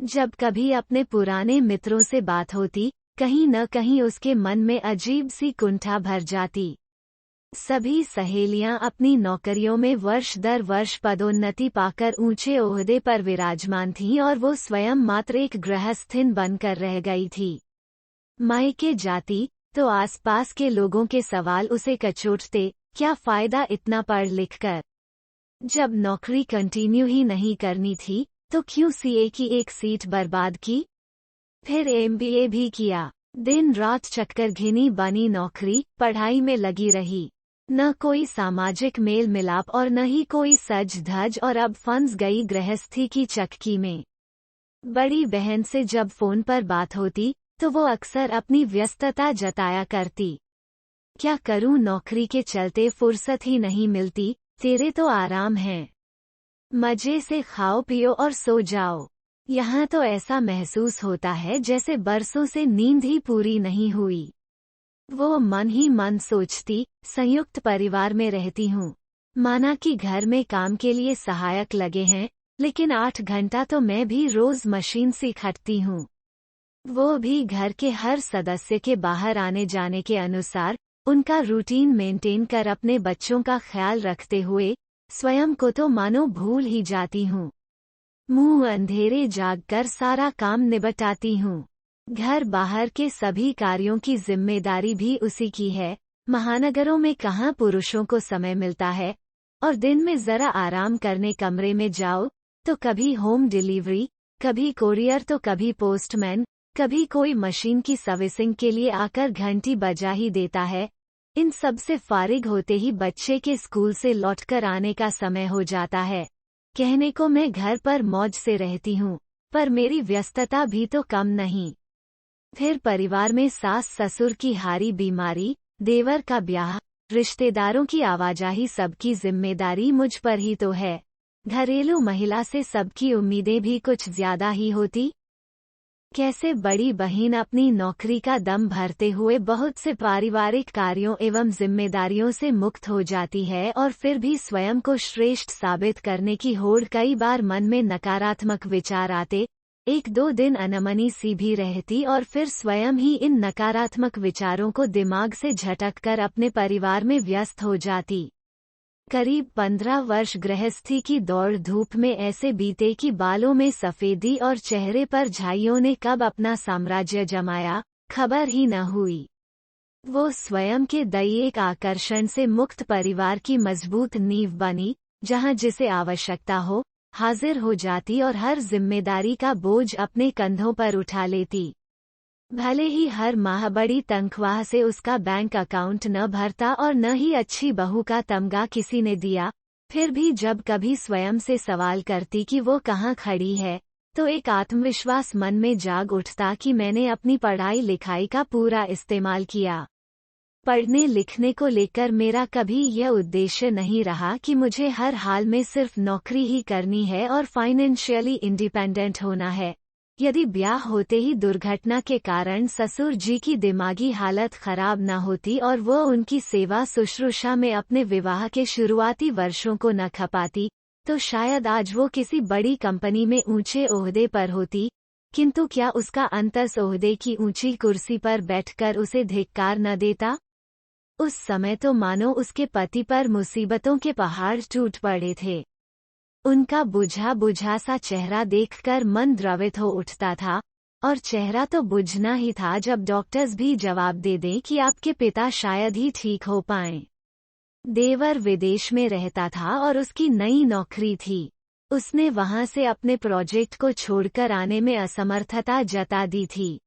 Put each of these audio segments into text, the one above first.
जब कभी अपने पुराने मित्रों से बात होती, कहीं न कहीं उसके मन में अजीब सी कुंठा भर जाती। सभी सहेलियां अपनी नौकरियों में वर्ष दर वर्ष पदोन्नति पाकर ऊंचे ओहदे पर विराजमान थीं और वो स्वयं मात्र एक गृहस्थिन बनकर रह गई थी। मायके जाती तो आसपास के लोगों के सवाल उसे कचोटते, क्या फायदा इतना पढ़ लिख कर? जब नौकरी कंटिन्यू ही नहीं करनी थी तो क्यों सीए की एक सीट बर्बाद की? फिर एमबीए भी किया। दिन रात चक्कर घिनी बनी नौकरी, पढ़ाई में लगी रही। न कोई सामाजिक मेल मिलाप और न ही कोई सज धज, और अब फंस गई गृहस्थी की चक्की में। बड़ी बहन से जब फोन पर बात होती तो वो अक्सर अपनी व्यस्तता जताया करती। क्या करूं, नौकरी के चलते फुर्सत ही नहीं मिलती, तेरे तो आराम है, मजे से खाओ पियो और सो जाओ। यहाँ तो ऐसा महसूस होता है जैसे बरसों से नींद ही पूरी नहीं हुई। वो मन ही मन सोचती, संयुक्त परिवार में रहती हूँ, माना कि घर में काम के लिए सहायक लगे हैं, लेकिन 8 घंटा तो मैं भी रोज मशीन से खटती हूँ। वो भी घर के हर सदस्य के बाहर आने जाने के अनुसार, उनका रूटीन मेंटेन कर अपने बच्चों का ख्याल रखते हुए स्वयं को तो मानो भूल ही जाती हूँ। मुंह अंधेरे जागकर सारा काम निपटाती हूँ। घर बाहर के सभी कार्यों की जिम्मेदारी भी उसी की है। महानगरों में कहाँ पुरुषों को समय मिलता है, और दिन में जरा आराम करने कमरे में जाओ तो कभी होम डिलीवरी, कभी कोरियर तो कभी पोस्टमैन, कभी कोई मशीन की सर्विसिंग के लिए आकर घंटी बजा ही देता है। इन सब से फारिग होते ही बच्चे के स्कूल से लौटकर आने का समय हो जाता है। कहने को मैं घर पर मौज से रहती हूँ, पर मेरी व्यस्तता भी तो कम नहीं। फिर परिवार में सास ससुर की हारी बीमारी, देवर का ब्याह, रिश्तेदारों की आवाजाही, सबकी जिम्मेदारी मुझ पर ही तो है। घरेलू महिला से सबकी उम्मीदें भी कुछ ज्यादा ही होती। कैसे बड़ी बहन अपनी नौकरी का दम भरते हुए बहुत से पारिवारिक कार्यों एवं जिम्मेदारियों से मुक्त हो जाती है, और फिर भी स्वयं को श्रेष्ठ साबित करने की होड़, कई बार मन में नकारात्मक विचार आते। 1-2 दिन अनमनी सी भी रहती और फिर स्वयं ही इन नकारात्मक विचारों को दिमाग से झटक कर अपने परिवार में व्यस्त हो जाती। करीब 15 वर्ष गृहस्थी की दौड़ धूप में ऐसे बीते कि बालों में सफेदी और चेहरे पर झाइयों ने कब अपना साम्राज्य जमाया, खबर ही न हुई। वो स्वयं के दैहिक आकर्षण से मुक्त परिवार की मजबूत नींव बनी, जहां जिसे आवश्यकता हो हाजिर हो जाती और हर जिम्मेदारी का बोझ अपने कंधों पर उठा लेती। भले ही हर माह बड़ी तनख्वाह से उसका बैंक अकाउंट न भरता और न ही अच्छी बहू का तमगा किसी ने दिया, फिर भी जब कभी स्वयं से सवाल करती कि वो कहाँ खड़ी है, तो एक आत्मविश्वास मन में जाग उठता कि मैंने अपनी पढ़ाई लिखाई का पूरा इस्तेमाल किया। पढ़ने लिखने को लेकर मेरा कभी यह उद्देश्य नहीं रहा कि मुझे हर हाल में सिर्फ नौकरी ही करनी है और फाइनेंशियली इंडिपेंडेंट होना है। यदि ब्याह होते ही दुर्घटना के कारण ससुर जी की दिमागी हालत खराब न होती और वो उनकी सेवा शुश्रूषा में अपने विवाह के शुरुआती वर्षों को न खपाती, तो शायद आज वो किसी बड़ी कंपनी में ऊंचे ओहदे पर होती। किंतु क्या उसका अंतस ओहदे की ऊंची कुर्सी पर बैठकर उसे धिक्कार न देता? उस समय तो मानो उसके पति पर मुसीबतों के पहाड़ टूट पड़े थे। उनका बुझा बुझा सा चेहरा देखकर मन द्रवित हो उठता था, और चेहरा तो बुझना ही था जब डॉक्टर्स भी जवाब दे दें कि आपके पिता शायद ही ठीक हो पाएं। देवर विदेश में रहता था और उसकी नई नौकरी थी। उसने वहां से अपने प्रोजेक्ट को छोड़कर आने में असमर्थता जता दी थी।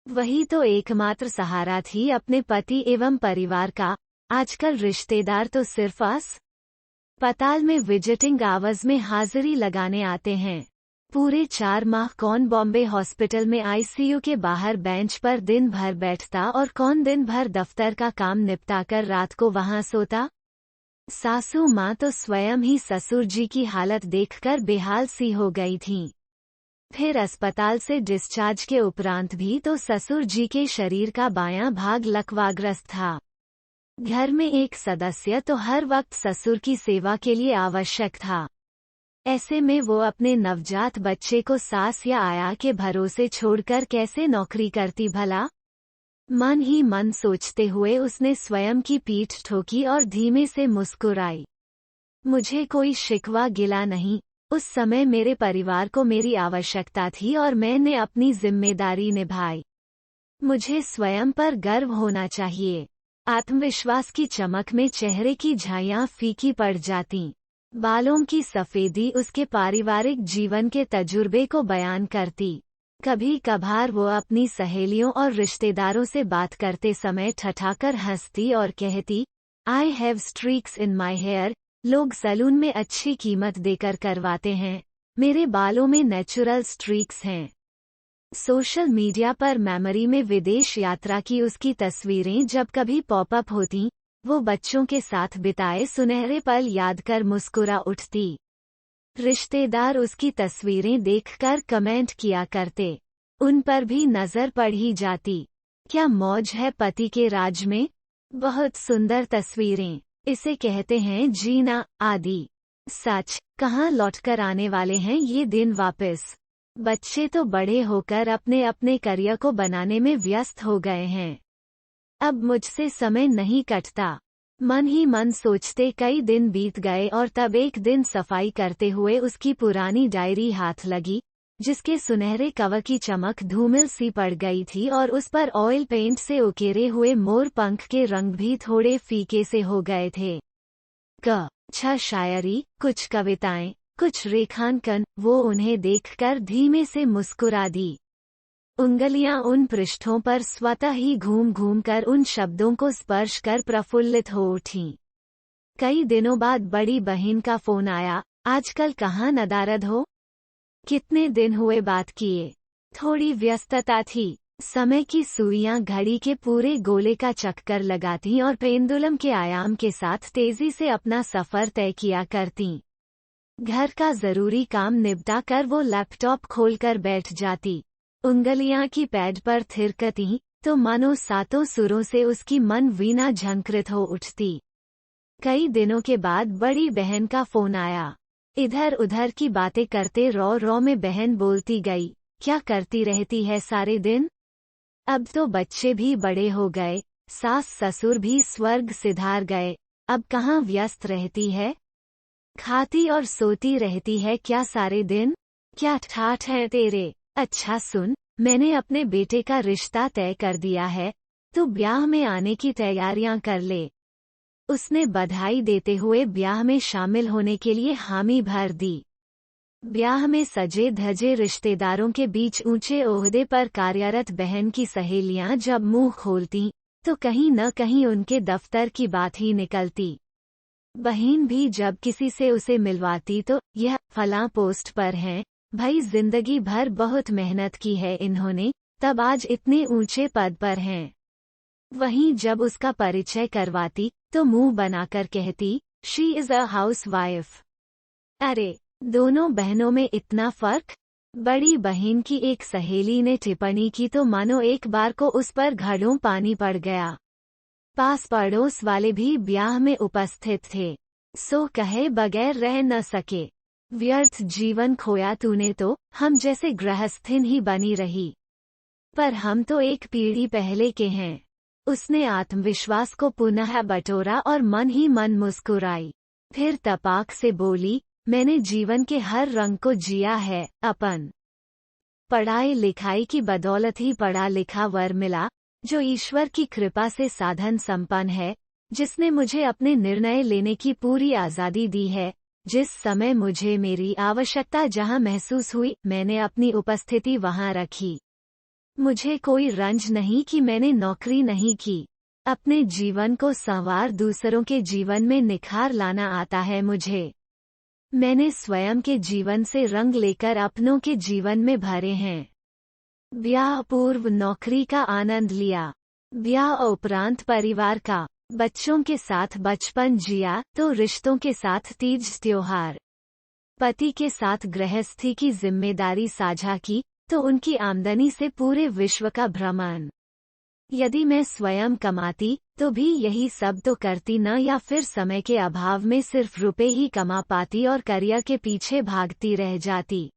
वही तो एकमात्र सहारा थी अपने पति एवं परिवार का। आजकल रिश्तेदार तो सिर्फ अस्पताल में विजिटिंग आवर्स में हाजिरी लगाने आते हैं। पूरे 4 माह कौन बॉम्बे हॉस्पिटल में आईसीयू के बाहर बेंच पर दिन भर बैठता और कौन दिन भर दफ्तर का काम निपटाकर रात को वहां सोता। सासू माँ तो स्वयं ही ससुर जी की हालत देखकर बेहाल सी हो गई थीं। फिर अस्पताल से डिस्चार्ज के उपरांत भी तो ससुर जी के शरीर का बायां भाग लकवाग्रस्त था। घर में एक सदस्य तो हर वक्त ससुर की सेवा के लिए आवश्यक था। ऐसे में वो अपने नवजात बच्चे को सास या आया के भरोसे छोड़कर कैसे नौकरी करती भला? मन ही मन सोचते हुए उसने स्वयं की पीठ ठोकी और धीमे से मुस्कुराई। मुझे कोई शिकवा गिला नहीं, उस समय मेरे परिवार को मेरी आवश्यकता थी और मैंने अपनी जिम्मेदारी निभाई। मुझे स्वयं पर गर्व होना चाहिए। आत्मविश्वास की चमक में चेहरे की झाइयां फीकी पड़ जातीं। बालों की सफेदी उसके पारिवारिक जीवन के तजुर्बे को बयान करती। कभी कभार वो अपनी सहेलियों और रिश्तेदारों से बात करते समय ठठाकर हंसती और कहती, I have streaks in my hair, लोग सैलून में अच्छी कीमत देकर करवाते हैं, मेरे बालों में नेचुरल स्ट्रीक्स हैं। सोशल मीडिया पर मेमोरी में विदेश यात्रा की उसकी तस्वीरें जब कभी पॉपअप होती, वो बच्चों के साथ बिताए सुनहरे पल याद कर मुस्कुरा उठती। रिश्तेदार उसकी तस्वीरें देखकर कमेंट किया करते, उन पर भी नजर पड़ ही जाती। क्या मौज है पति के राज में? बहुत सुंदर तस्वीरें, इसे कहते हैं जीना। आदि सच, कहाँ लौटकर आने वाले हैं ये दिन वापस? बच्चे तो बड़े होकर अपने अपने करियर को बनाने में व्यस्त हो गए हैं। अब मुझसे समय नहीं कटता। मन ही मन सोचते कई दिन बीत गए और तब एक दिन सफाई करते हुए उसकी पुरानी डायरी हाथ लगी, जिसके सुनहरे कवर की चमक धूमिल सी पड़ गई थी और उस पर ऑयल पेंट से उकेरे हुए मोर पंख के रंग भी थोड़े फीके से हो गए थे। छ शायरी, कुछ कविताएं, कुछ रेखांकन, वो उन्हें देखकर धीमे से मुस्कुरा दी। उंगलियां उन पृष्ठों पर स्वतः ही घूम घूम कर उन शब्दों को स्पर्श कर प्रफुल्लित हो उठीं। कई दिनों बाद बड़ी बहन का फोन आया, आजकल कहाँ नदारद हो? कितने दिन हुए बात किए? थोड़ी व्यस्तता थी। समय की सुइयां घड़ी के पूरे गोले का चक्कर लगातीं और पेंडुलम के आयाम के साथ तेजी से अपना सफर तय किया करतीं। घर का जरूरी काम निपटा कर वो लैपटॉप खोलकर बैठ जाती। उंगलियां की पैड पर थिरकती तो मानो सातों सुरों से उसकी मन वीणा झंकृत हो उठती। कई दिनों के बाद बड़ी बहन का फोन आया। इधर उधर की बातें करते रो रो में बहन बोलती गई, क्या करती रहती है सारे दिन? अब तो बच्चे भी बड़े हो गए, सास ससुर भी स्वर्ग सिधार गए, अब कहाँ व्यस्त रहती है? खाती और सोती रहती है क्या सारे दिन? क्या ठाठ है तेरे? अच्छा सुन, मैंने अपने बेटे का रिश्ता तय कर दिया है, तू ब्याह में आने की तैयारियां कर ले। उसने बधाई देते हुए ब्याह में शामिल होने के लिए हामी भर दी। ब्याह में सजे धजे रिश्तेदारों के बीच ऊंचे ओहदे पर कार्यरत बहन की सहेलियां जब मुंह खोलती, तो कहीं न कहीं उनके दफ्तर की बात ही निकलती। बहन भी जब किसी से उसे मिलवाती तो यह फलां पोस्ट पर हैं, भाई जिंदगी भर बहुत मेहनत की है इन्होंने, तब आज इतने ऊंचे पद पर हैं। वहीं जब उसका परिचय करवाती तो मुंह बनाकर कहती, she is a house wife. अरे, दोनों बहनों में इतना फर्क? बड़ी बहन की एक सहेली ने टिप्पणी की तो मानो एक बार को उस पर घड़ों पानी पड़ गया। पास पड़ोस वाले भी ब्याह में उपस्थित थे, सो कहे बगैर रह न सके। व्यर्थ जीवन खोया तूने तो, हम जैसे गृहस्थिन ही बनी रही। पर हम तो एक पीढ़ी पहले के हैं। उसने आत्मविश्वास को पुनः बटोरा और मन ही मन मुस्कुराई। फिर तपाक से बोली, मैंने जीवन के हर रंग को जिया है अपन। पढ़ाई लिखाई की बदौलत ही पढ़ा लिखा वर मिला, जो ईश्वर की कृपा से साधन संपन्न है, जिसने मुझे अपने निर्णय लेने की पूरी आज़ादी दी है। जिस समय मुझे मेरी आवश्यकता जहां महसूस हुई, मैंने अपनी उपस्थिति वहां रखी। मुझे कोई रंज नहीं कि मैंने नौकरी नहीं की। अपने जीवन को संवार दूसरों के जीवन में निखार लाना आता है मुझे। मैंने स्वयं के जीवन से रंग लेकर अपनों के जीवन में भरे हैं। ब्याह पूर्व नौकरी का आनंद लिया, ब्याह उपरांत परिवार का, बच्चों के साथ बचपन जिया तो रिश्तों के साथ तीज त्योहार, पति के साथ गृहस्थी की जिम्मेदारी साझा की तो उनकी आमदनी से पूरे विश्व का भ्रमण। यदि मैं स्वयं कमाती तो भी यही सब तो करती न, या फिर समय के अभाव में सिर्फ रुपए ही कमा पाती और करियर के पीछे भागती रह जाती।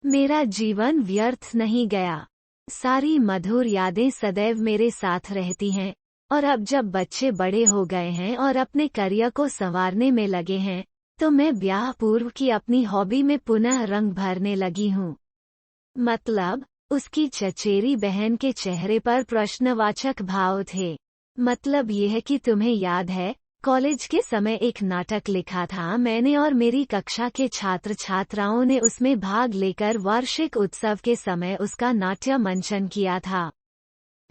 मेरा जीवन व्यर्थ नहीं गया। सारी मधुर यादें सदैव मेरे साथ रहती हैं, और अब जब बच्चे बड़े हो गए हैं और अपने करियर को संवारने में लगे हैं, तो मैं ब्याह पूर्व की अपनी हॉबी में पुनः रंग भरने लगी हूँ। मतलब, उसकी चचेरी बहन के चेहरे पर प्रश्नवाचक भाव थे। मतलब यह कि तुम्हें याद है, कॉलेज के समय एक नाटक लिखा था मैंने, और मेरी कक्षा के छात्र छात्राओं ने उसमें भाग लेकर वार्षिक उत्सव के समय उसका नाट्य मंचन किया था।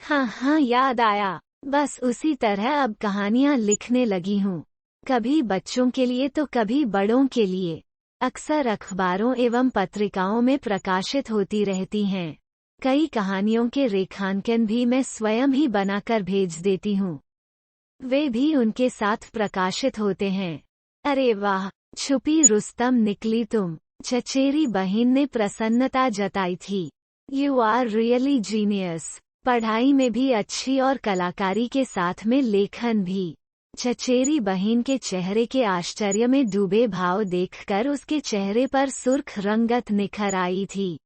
हाँ हाँ, याद आया। बस उसी तरह अब कहानियाँ लिखने लगी हूँ, कभी बच्चों के लिए तो कभी बड़ों के लिए। अक्सर अखबारों एवं पत्रिकाओं में प्रकाशित होती रहती हैं। कई कहानियों के रेखांकन भी मैं स्वयं ही बनाकर भेज देती हूँ, वे भी उनके साथ प्रकाशित होते हैं। अरे वाह, छुपी रुस्तम निकली तुम, चचेरी बहन ने प्रसन्नता जताई थी। You are really genius. पढ़ाई में भी अच्छी और कलाकारी के साथ में लेखन भी। चचेरी बहन के चेहरे के आश्चर्य में डूबे भाव देखकर उसके चेहरे पर सुर्ख रंगत निखर आई थी।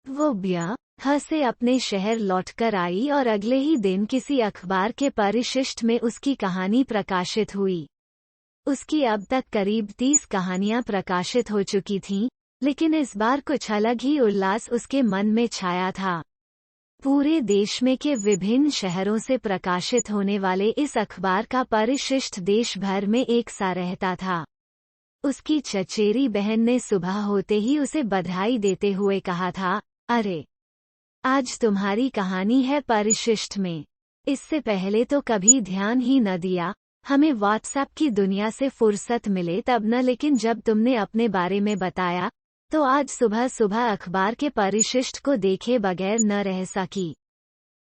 वो ब्याह से अपने शहर लौटकर आई और अगले ही दिन किसी अखबार के परिशिष्ट में उसकी कहानी प्रकाशित हुई। उसकी अब तक करीब 30 कहानियां प्रकाशित हो चुकी थीं, लेकिन इस बार कुछ अलग ही उल्लास उसके मन में छाया था। पूरे देश में के विभिन्न शहरों से प्रकाशित होने वाले इस अखबार का परिशिष्ट देश भर में एक सा रहता था। उसकी चचेरी बहन ने सुबह होते ही उसे बधाई देते हुए कहा था, अरे, आज तुम्हारी कहानी है परिशिष्ट में। इससे पहले तो कभी ध्यान ही न दिया, हमें व्हाट्सएप की दुनिया से फुर्सत मिले तब न, लेकिन जब तुमने अपने बारे में बताया तो आज सुबह सुबह अखबार के परिशिष्ट को देखे बगैर न रह सकी।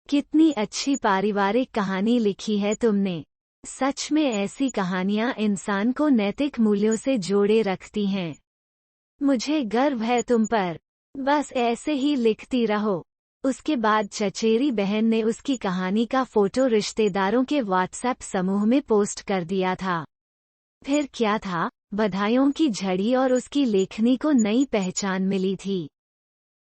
कितनी अच्छी पारिवारिक कहानी लिखी है तुमने। सच में ऐसी कहानियां इंसान को नैतिक मूल्यों से जोड़े रखती हैं। मुझे गर्व है तुम पर। बस ऐसे ही लिखती रहो। उसके बाद चचेरी बहन ने उसकी कहानी का फोटो रिश्तेदारों के व्हाट्सएप समूह में पोस्ट कर दिया था। फिर क्या था, बधाइयों की झड़ी और उसकी लेखनी को नई पहचान मिली थी।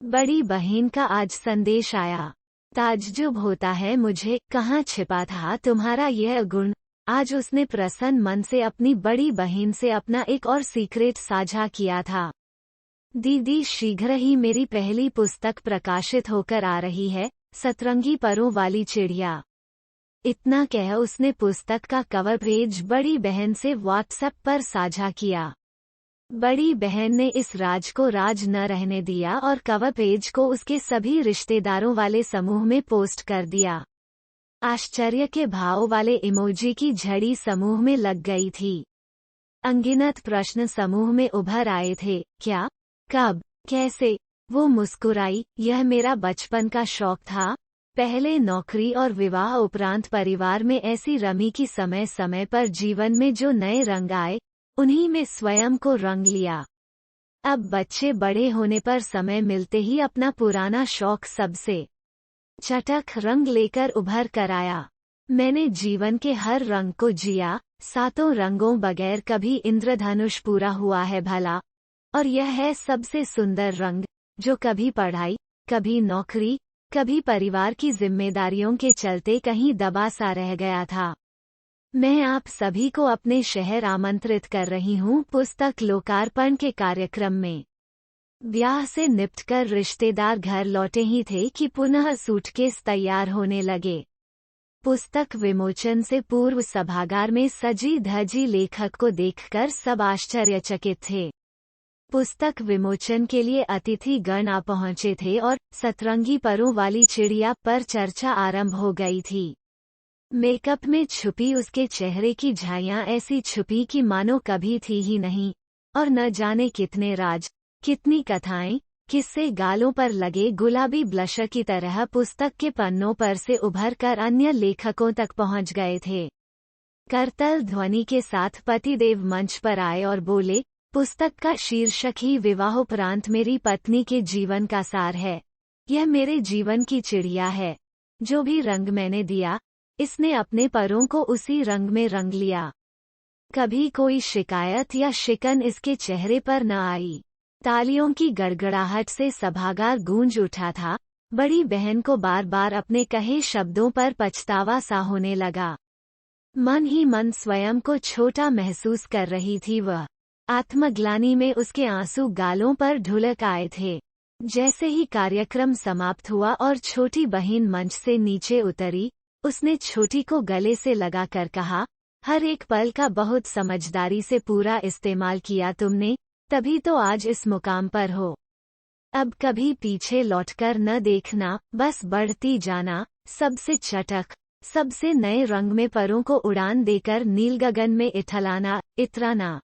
बड़ी बहन का आज संदेश आया। ताज्जुब होता है मुझे, कहाँ छिपा था तुम्हारा यह गुण। आज उसने प्रसन्न मन से अपनी बड़ी बहन से अपना एक और सीक्रेट साझा किया था। दीदी, शीघ्र ही मेरी पहली पुस्तक प्रकाशित होकर आ रही है, सतरंगी परों वाली चिड़िया। इतना कह उसने पुस्तक का कवर पेज बड़ी बहन से व्हाट्सएप पर साझा किया। बड़ी बहन ने इस राज को राज न रहने दिया और कवर पेज को उसके सभी रिश्तेदारों वाले समूह में पोस्ट कर दिया। आश्चर्य के भाव वाले इमोजी की झड़ी समूह में लग गई थी। अनगिनत प्रश्न समूह में उभर आए थे, क्या, कब, कैसे। वो मुस्कुराई, यह मेरा बचपन का शौक था। पहले नौकरी और विवाह उपरांत परिवार में ऐसी रमी कि समय समय पर जीवन में जो नए रंग आए, उन्हीं में स्वयं को रंग लिया। अब बच्चे बड़े होने पर समय मिलते ही अपना पुराना शौक सबसे चटक रंग लेकर उभर कर आया। मैंने जीवन के हर रंग को जिया, 7 रंगों बगैर कभी इंद्रधनुष पूरा हुआ है भला। और यह है सबसे सुंदर रंग, जो कभी पढ़ाई, कभी नौकरी, कभी परिवार की जिम्मेदारियों के चलते कहीं दबा सा रह गया था। मैं आप सभी को अपने शहर आमंत्रित कर रही हूँ पुस्तक लोकार्पण के कार्यक्रम में। ब्याह से निपटकर रिश्तेदार घर लौटे ही थे कि पुनः सूटकेस तैयार होने लगे। पुस्तक विमोचन से पूर्व सभागार में सजी धजी लेखक को देखकर सब आश्चर्यचकित थे। पुस्तक विमोचन के लिए अतिथि गण आ पहुंचे थे और सतरंगी परों वाली चिड़िया पर चर्चा आरंभ हो गई थी। मेकअप में छुपी उसके चेहरे की झाइयां ऐसी छुपी कि मानो कभी थी ही नहीं, और न जाने कितने राज, कितनी कथाएं, किस्से गालों पर लगे गुलाबी ब्लशर की तरह पुस्तक के पन्नों पर से उभर कर अन्य लेखकों तक पहुंच गए थे। करतल ध्वनि के साथ पतिदेव मंच पर आए और बोले, पुस्तक का शीर्षक ही विवाहोपरांत मेरी पत्नी के जीवन का सार है। यह मेरे जीवन की चिड़िया है। जो भी रंग मैंने दिया, इसने अपने परों को उसी रंग में रंग लिया। कभी कोई शिकायत या शिकन इसके चेहरे पर न आई। तालियों की गड़गड़ाहट से सभागार गूंज उठा था। बड़ी बहन को बार बार अपने कहे शब्दों पर पछतावा सा होने लगा। मन ही मन स्वयं को छोटा महसूस कर रही थी वह। आत्मग्लानि में उसके आंसू गालों पर ढुलक आए थे। जैसे ही कार्यक्रम समाप्त हुआ और छोटी बहन मंच से नीचे उतरी, उसने छोटी को गले से लगाकर कहा, हर एक पल का बहुत समझदारी से पूरा इस्तेमाल किया तुमने, तभी तो आज इस मुकाम पर हो। अब कभी पीछे लौटकर न देखना, बस बढ़ती जाना, सबसे चटक, सबसे नए रंग में परों को उड़ान देकर नील गगन में इठलाना, इतराना।